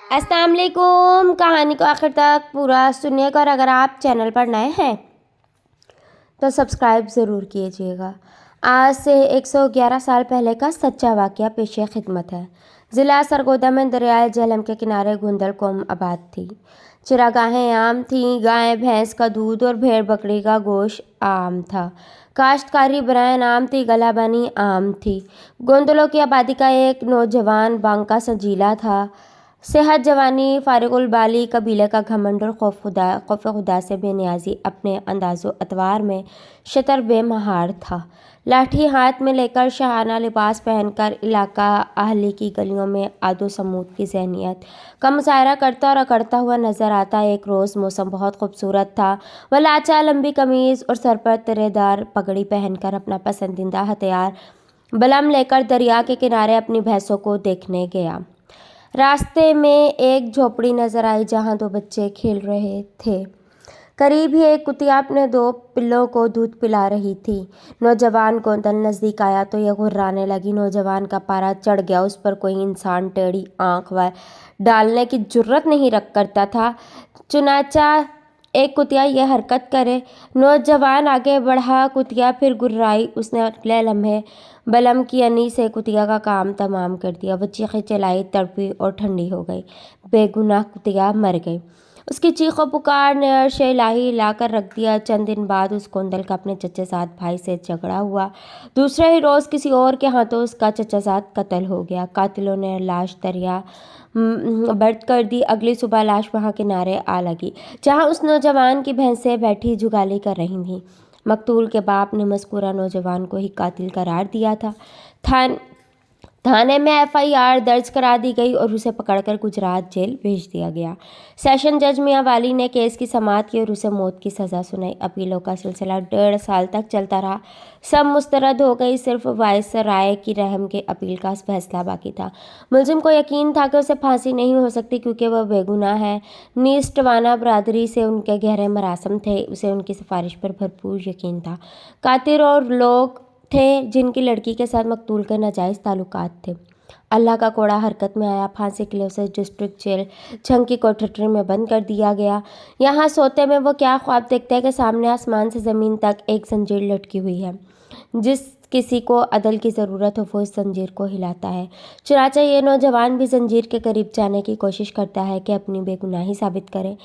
अस्सलाम वालेकुम। कहानी को आखिर तक पूरा सुनिएगा और अगर आप चैनल पर नए हैं तो सब्सक्राइब ज़रूर कीजिएगा। आज से 111 साल पहले का सच्चा वाक़या पेश खिदमत है। ज़िला सरगोदा में दरियाए झेलम के किनारे गुंदल कौम आबाद थी। चरागाहें आम थीं, गाय भैंस का दूध और भेड़ बकरी का गोश्त आम था। काश्तकारी बराएं आम थी, गलाबनी आम थी। गोंदलों की आबादी का एक नौजवान बांका सजीला था। सेहत जवानी फारिगुल बाली, कबीले का घमंड और खौफ खुदा से बेनियाजी अपने अंदाज़ो अतवार में शतर बेमहार था। लाठी हाथ में लेकर शाहाना लिबास पहनकर इलाका आहली की गलियों में आदो समूद की ज़हनियत का मुशायरा करता और अकड़ता हुआ नज़र आता। एक रोज़ मौसम बहुत खूबसूरत था। वह लाचा लंबी कमीज़ और सर पर तिरेदार पगड़ी पहनकर अपना पसंदीदा हथियार बलम लेकर दरिया के किनारे अपनी भैंसों को देखने गया। रास्ते में एक झोपड़ी नजर आई जहां दो बच्चे खेल रहे थे। करीब ही एक कुतिया अपने दो पिल्लों को दूध पिला रही थी। नौजवान गोंदल नज़दीक आया तो यह घुर्राने लगी। नौजवान का पारा चढ़ गया। उस पर कोई इंसान टेढ़ी आंख व डालने की जुर्रत नहीं रख करता था। चुनाचा एक कुतिया यह हरकत करे। नौजवान आगे बढ़ा, कुतिया फिर गुर्राई। उसने अगले लम्हे बलम की अनी से कुतिया का काम तमाम कर दिया। वो चीखें चलाई, तड़पी और ठंडी हो गई। बेगुनाह कुतिया मर गई। उसकी चीखों पुकार ने अर्श इलाही हिलाकर रख दिया। चंद दिन बाद उस गोंदल का अपने चचे साथ भाई से झगड़ा हुआ। दूसरे ही रोज़ किसी और के हाथों उसका चचा साथ कत्ल हो गया। कातिलों ने लाश दरिया बर्द कर दी। अगली सुबह लाश वहाँ किनारे आ लगी जहाँ उस नौजवान की भैंसें बैठी जुगाली कर रही थीं। मकतूल के बाप ने मज़कूरा नौजवान को ही कातिल करार दिया था। थाने में FIR दर्ज करा दी गई और उसे पकड़कर गुजरात जेल भेज दिया गया। सेशन जज मियां वाली ने केस की समाअत की और उसे मौत की सज़ा सुनाई। अपीलों का सिलसिला 1.5 साल तक चलता रहा। सब मुस्तरद हो गई। सिर्फ वायसराय की रहम के अपील का फैसला बाकी था। मुलजिम को यकीन था कि उसे फांसी नहीं हो सकती क्योंकि वह बेगुनाह है। नीस्टवाना बरादरी से उनके गहरे मरासम थे। उसे उनकी सिफारिश पर भरपूर यकीन था। कातिल और लोग थे जिनकी लड़की के साथ मकतूल के नाजायज़ ताल्लुकात थे। अल्लाह का कोड़ा हरकत में आया। फांसी के लिए उसे डिस्ट्रिक्ट जेल झंग की कोठरी में बंद कर दिया गया। यहाँ सोते में वो क्या ख्वाब देखता है कि सामने आसमान से ज़मीन तक एक जंजीर लटकी हुई है। जिस किसी को अदल की ज़रूरत हो वो इस जंजीर को हिलाता है। चुनांचे ये नौजवान भी जंजीर के करीब जाने की कोशिश करता है कि अपनी बेगुनाही साबित करे,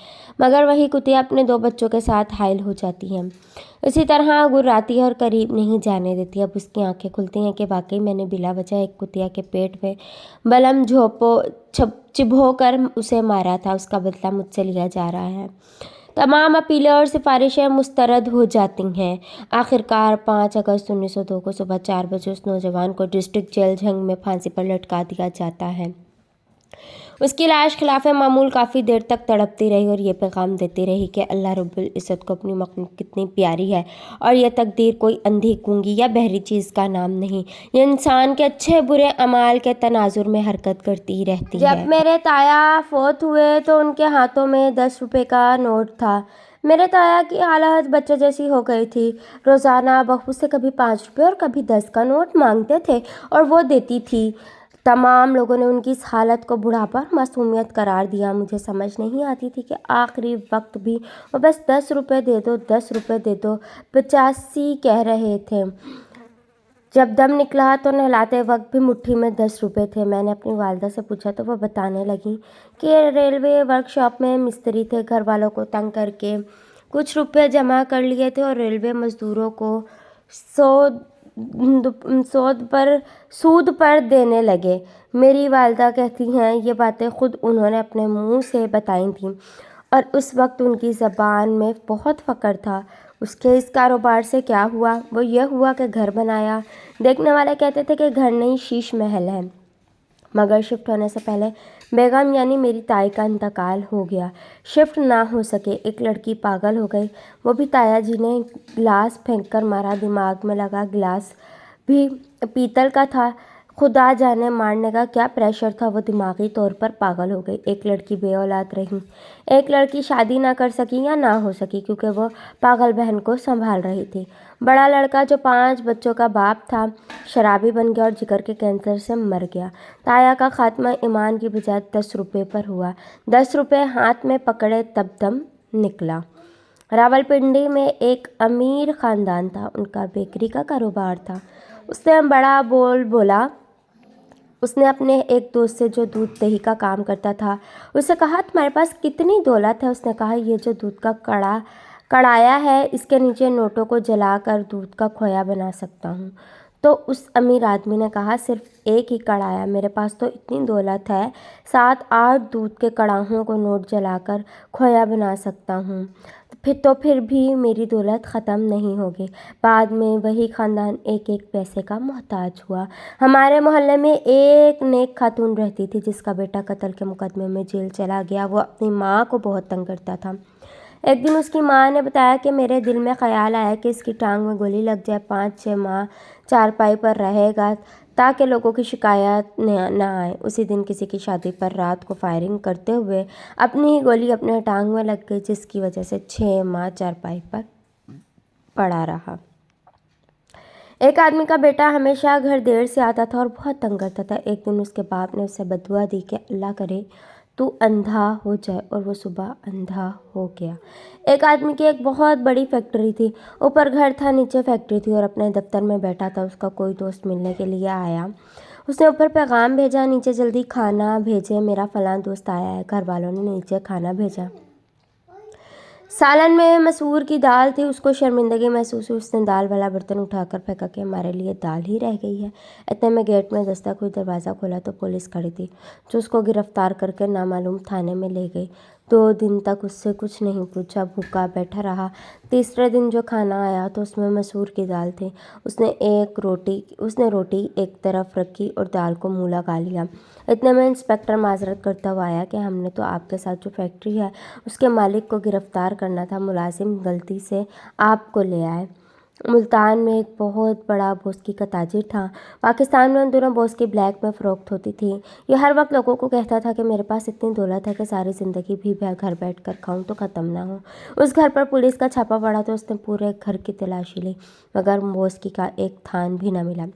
मगर वही कुतिया अपने 2 बच्चों के साथ हायल हो जाती है। इसी तरह गुर्राती है और करीब नहीं जाने देती। अब उसकी आंखें खुलती हैं कि वाकई मैंने बिला वजह एक कुतिया के पेट में बलम चिभो कर उसे मारा था। उसका बदला मुझसे लिया जा रहा है। तमाम अपीलें और सिफारिशें मुस्तरद हो जाती हैं। आखिरकार 5 अगस्त 1902 को सुबह 4 बजे उस नौजवान को डिस्ट्रिक्ट जेल झंग में फांसी पर लटका दिया जाता है। उसकी लाश खिलाफ मामूल काफ़ी देर तक तड़पती रही और ये पैगाम देती रही कि अल्लाह रब्बुल इज़्ज़त को अपनी मखलूक कितनी प्यारी है और यह तकदीर कोई अंधी, गूंगी या बहरी चीज़ का नाम नहीं। ये इंसान के अच्छे बुरे अमाल के तनाजुर में हरकत करती ही रहती है। जब मेरे ताया फौत हुए तो उनके हाथों में 10 रुपये का नोट था। मेरे ताया की हालत बच्चे जैसी हो गई थी। रोज़ाना बहू से कभी 5 रुपये और कभी 10 का नोट मांगते थे और वो देती थी। तमाम लोगों ने उनकी इस हालत को बुढ़ापा और मासूमियत करार दिया। मुझे समझ नहीं आती थी कि आखिरी वक्त भी वो बस 10 रुपये दे दो, 10 रुपये दे दो 85 कह रहे थे। जब दम निकला तो नहलाते वक्त भी मुट्ठी में 10 रुपये थे। मैंने अपनी वालदा से पूछा तो वह बताने लगी कि रेलवे वर्कशॉप में मिस्त्री थे। घर वालों को तंग करके कुछ रुपये जमा कर लिए थे और रेलवे मज़दूरों को सूद पर देने लगे। मेरी वालदा कहती हैं ये बातें खुद उन्होंने अपने मुंह से बताई थीं और उस वक्त उनकी ज़बान में बहुत फ़क्र था। उसके इस कारोबार से क्या हुआ? वो ये हुआ कि घर बनाया। देखने वाले कहते थे कि घर नहीं, शीश महल है। मगर शिफ्ट होने से पहले बेगम यानी मेरी ताई का इंतकाल हो गया। शिफ्ट ना हो सके। एक लड़की पागल हो गई। वो भी ताया जी ने गिलास फेंक कर मारा। दिमाग में लगा। गिलास भी पीतल का था। खुदा जाने मारने का क्या प्रेशर था, वो दिमागी तौर पर पागल हो गई। एक लड़की बेऔलाद रही, एक लड़की शादी ना कर सकी या ना हो सकी क्योंकि वो पागल बहन को संभाल रही थी। बड़ा लड़का जो 5 बच्चों का बाप था शराबी बन गया और जिगर के कैंसर से मर गया। ताया का खात्मा ईमान की बजाय 10 रुपये पर हुआ। 10 रुपये हाथ में पकड़े तब दम निकला। रावलपिंडी में एक अमीर ख़ानदान था, उनका बेकरी का कारोबार था। उसने बड़ा बोल बोला। उसने अपने एक दोस्त से जो दूध दही का काम करता था उससे कहा, तुम्हारे पास कितनी दौलत है? उसने कहा, ये जो दूध का कड़ाया है इसके नीचे नोटों को जलाकर दूध का खोया बना सकता हूँ। तो उस अमीर आदमी ने कहा, सिर्फ एक ही कड़ाया? मेरे पास तो इतनी दौलत है, 7-8 दूध के कड़ाहों को नोट जलाकर खोया बना सकता हूँ। फिर भी मेरी दौलत ख़त्म नहीं होगी। बाद में वही ख़ानदान एक एक पैसे का मोहताज हुआ। हमारे मोहल्ले में एक नेक खातून रहती थी जिसका बेटा कत्ल के मुकदमे में जेल चला गया। वो अपनी माँ को बहुत तंग करता था। एक दिन उसकी माँ ने बताया कि मेरे दिल में ख़्याल आया कि इसकी टांग में गोली लग जाए, 5-6 माह चारपाई पर रहेगा ताकि लोगों की शिकायत न आए। उसी दिन किसी की शादी पर रात को फायरिंग करते हुए अपनी ही गोली अपने टांग में लग गई, जिसकी वजह से 6 माह चारपाई पर पड़ा रहा। एक आदमी का बेटा हमेशा घर देर से आता था और बहुत तंग करता था। एक दिन उसके बाप ने उसे बदुआ दी कि अल्लाह करे तू अंधा हो जाए, और वो सुबह अंधा हो गया। एक आदमी की एक बहुत बड़ी फैक्ट्री थी, ऊपर घर था नीचे फैक्ट्री थी, और अपने दफ्तर में बैठा था। उसका कोई दोस्त मिलने के लिए आया। उसने ऊपर पैगाम भेजा, नीचे जल्दी खाना भेजे, मेरा फलां दोस्त आया है। घर वालों ने नीचे खाना भेजा। सालन में मसूर की दाल थी। उसको शर्मिंदगी महसूस हुई। उसने दाल वाला बर्तन उठाकर फेंका कि हमारे लिए दाल ही रह गई है। इतने में गेट में दस्तक हुई। दरवाज़ा खोला तो पुलिस खड़ी थी, जो उसको गिरफ्तार करके नामालूम थाने में ले गई। 2 दिन तक उससे कुछ नहीं पूछा, भूखा बैठा रहा। तीसरे दिन जो खाना आया तो उसमें मसूर की दाल थी। उसने रोटी एक तरफ रखी और दाल को मुँह लगा लिया। इतने में इंस्पेक्टर माजरत करता हुआ आया कि हमने तो आपके साथ जो फैक्ट्री है उसके मालिक को गिरफ्तार करना था, मुलाजिम गलती से आपको ले आए। मुल्तान में एक बहुत बड़ा बोस्की का ताजिर था। पाकिस्तान में उन दोनों बोस्की ब्लैक में फ़रोख्त होती थी। ये हर वक्त लोगों को कहता था कि मेरे पास इतनी दौलत है कि सारी ज़िंदगी भी घर बैठ कर खाऊं तो ख़त्म ना हो। उस घर पर पुलिस का छापा पड़ा तो उसने पूरे घर की तलाशी ली, मगर बोस्की का एक थान भी न मिला।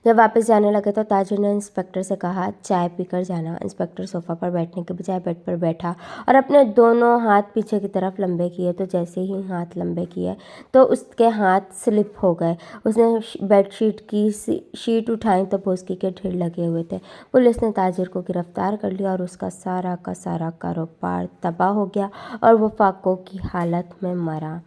जब वापस जाने लगे तो ताजिर ने इंस्पेक्टर से कहा, चाय पीकर जाना। इंस्पेक्टर सोफ़ा पर बैठने के बजाय बेड पर बैठा और अपने दोनों हाथ पीछे की तरफ लंबे किए। तो जैसे ही हाथ लंबे किए तो उसके हाथ स्लिप हो गए। उसने बेडशीट की शीट उठाई तो बोस्की के ढेर लगे हुए थे। पुलिस ने ताजिर को गिरफ्तार कर लिया और उसका सारा का सारा कारोबार तबाह हो गया और वो फाकों की हालत में मरा।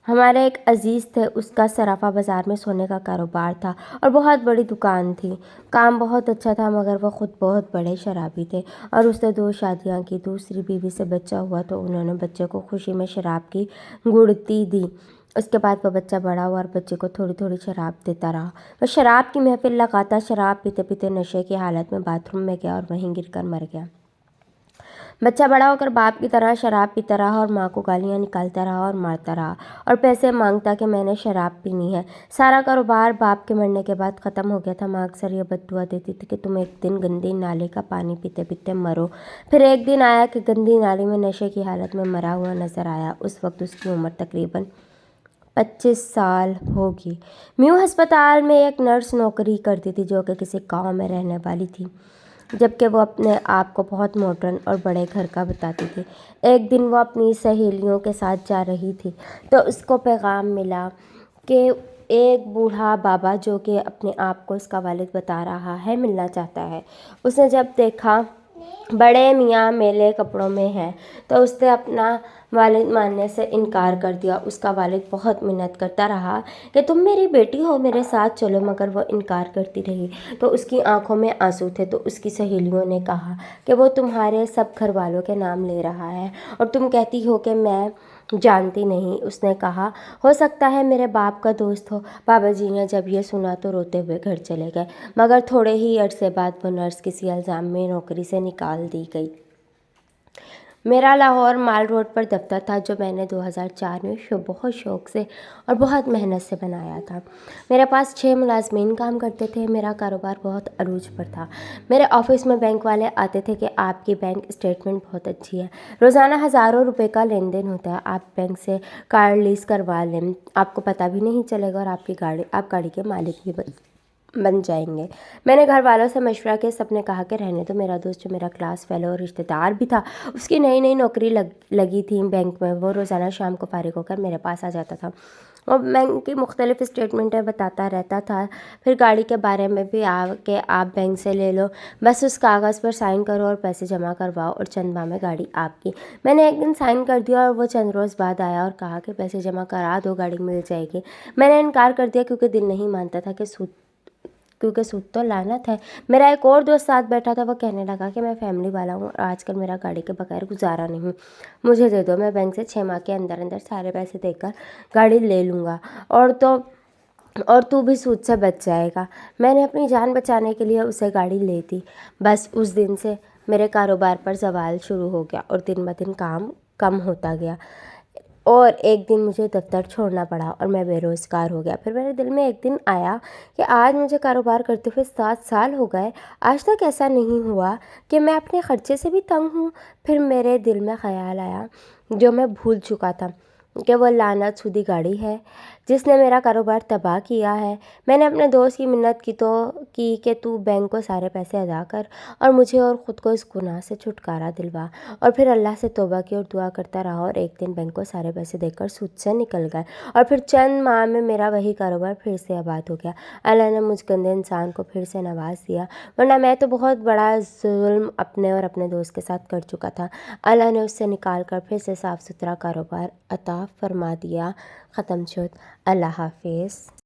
हमारे एक अजीज़ थे, उसका सराफा बाज़ार में सोने का कारोबार था और बहुत बड़ी दुकान थी। काम बहुत अच्छा था, मगर वो ख़ुद बहुत बड़े शराबी थे और उसने 2 शादियाँ की। दूसरी बीवी से बच्चा हुआ तो उन्होंने बच्चे को खुशी में शराब की गुड़ती दी। उसके बाद वो बच्चा बड़ा हुआ और बच्चे को थोड़ी थोड़ी शराब देता रहा। वो शराब की महफिल लगाता, शराब पीते पीते नशे की हालत में बाथरूम में गया और वहीं गिरकर मर गया। बच्चा बड़ा होकर बाप की तरह शराब पीता रहा और माँ को गालियाँ निकालता रहा और मारता रहा और पैसे मांगता कि मैंने शराब पीनी है। सारा कारोबार बाप के मरने के बाद ख़त्म हो गया था। माँ अक्सर ये बद्दुआ देती थी कि तुम एक दिन गंदी नाली का पानी पीते पीते मरो। फिर एक दिन आया कि गंदी नाली में नशे की हालत में मरा हुआ नज़र आया। उस वक्त उसकी उम्र तकरीबन 25 साल होगी। म्यू अस्पताल में एक नर्स नौकरी करती थी जो कि किसी गाँव में रहने वाली थी, जबकि वो अपने आप को बहुत मॉडर्न और बड़े घर का बताती थी। एक दिन वो अपनी सहेलियों के साथ जा रही थी तो उसको पैगाम मिला कि एक बूढ़ा बाबा जो कि अपने आप को उसका वालिद बता रहा है मिलना चाहता है। उसने जब देखा बड़े मियाँ मेले कपड़ों में हैं तो उसने अपना वालिद मानने से इनकार कर दिया। उसका वालिद बहुत मिन्नत करता रहा कि तुम मेरी बेटी हो, मेरे साथ चलो, मगर वो इनकार करती रही। तो उसकी आंखों में आंसू थे। तो उसकी सहेलियों ने कहा कि वो तुम्हारे सब घर वालों के नाम ले रहा है और तुम कहती हो कि मैं जानती नहीं। उसने कहा, हो सकता है मेरे बाप का दोस्त हो। बाबा जी ने जब ये सुना तो रोते हुए घर चले गए, मगर थोड़े ही अरसे बाद वो नर्स किसी इल्ज़ाम में नौकरी से निकाल दी गई। میرا لاہور مال روڈ پر دفتر تھا جو میں نے 2004 میں بہت شوق سے اور بہت محنت سے بنایا تھا۔ میرے پاس 6 ملازمین کام کرتے تھے۔ میرا کاروبار بہت عروج پر تھا۔ میرے آفس میں بینک والے آتے تھے کہ آپ کی بینک اسٹیٹمنٹ بہت اچھی ہے، روزانہ ہزاروں روپے کا لین دین ہوتا ہے، آپ بینک سے کار لیز کروا لیں، آپ کو پتہ بھی نہیں چلے گا اور آپ گاڑی کے مالک بھی بن جائیں گے۔ میں نے گھر والوں سے مشورہ کیا، سب نے کہا کہ رہنے دو۔ میرا دوست جو میرا کلاس فیلو اور رشتہ دار بھی تھا، اس کی نئی نوکری لگی تھی بینک میں، وہ روزانہ شام کو فارغ ہو کر میرے پاس آ جاتا تھا اور بینک کی مختلف اسٹیٹمنٹیں بتاتا رہتا تھا، پھر گاڑی کے بارے میں بھی کہ آپ بینک سے لے لو، بس اس کاغذ پر سائن کرو اور پیسے جمع کرواؤ اور چند ماہ میں گاڑی آپ کی۔ میں نے ایک دن سائن کر دیا اور وہ چند روز بعد آیا اور کہا کہ پیسے جمع کرا دو، گاڑی مل جائے گی۔ میں نے انکار کر دیا کیونکہ دل نہیں مانتا تھا کیونکہ سود تو لعنت ہے۔ میرا ایک اور دوست ساتھ بیٹھا تھا، وہ کہنے لگا کہ میں فیملی والا ہوں اور آج کل میرا گاڑی کے بغیر گزارا نہیں، مجھے دے دو، میں بینک سے 6 ماہ کے اندر سارے پیسے دے کر گاڑی لے لوں گا اور تو بھی سود سے بچ جائے گا۔ میں نے اپنی جان بچانے کے لیے اسے گاڑی لے دی۔ بس اس دن سے میرے کاروبار پر زوال شروع ہو گیا اور دن بدن کام کم ہوتا گیا اور ایک دن مجھے دفتر چھوڑنا پڑا اور میں بے روزگار ہو گیا۔ پھر میرے دل میں ایک دن آیا کہ آج مجھے کاروبار کرتے ہوئے 7 سال ہو گئے، آج تک ایسا نہیں ہوا کہ میں اپنے خرچے سے بھی تنگ ہوں۔ پھر میرے دل میں خیال آیا جو میں بھول چکا تھا کہ وہ لعنت سودی گاڑی ہے جس نے میرا کاروبار تباہ کیا ہے۔ میں نے اپنے دوست کی منت کی کہ تو بینک کو سارے پیسے ادا کر اور مجھے اور خود کو اس گناہ سے چھٹکارا دلوا، اور پھر اللہ سے توبہ کی اور دعا کرتا رہا اور ایک دن بینک کو سارے پیسے دے کر سود سے نکل گئے اور پھر چند ماہ میں میرا وہی کاروبار پھر سے آباد ہو گیا۔ اللہ نے مجھ گندے انسان کو پھر سے نواز دیا، ورنہ میں تو بہت بڑا ظلم اپنے اور اپنے دوست کے ساتھ کر چکا تھا۔ اللہ نے اس سے نکال کر پھر سے صاف ستھرا کاروبار عطا فرما دیا۔ ختم شد۔ اللہ حافظ۔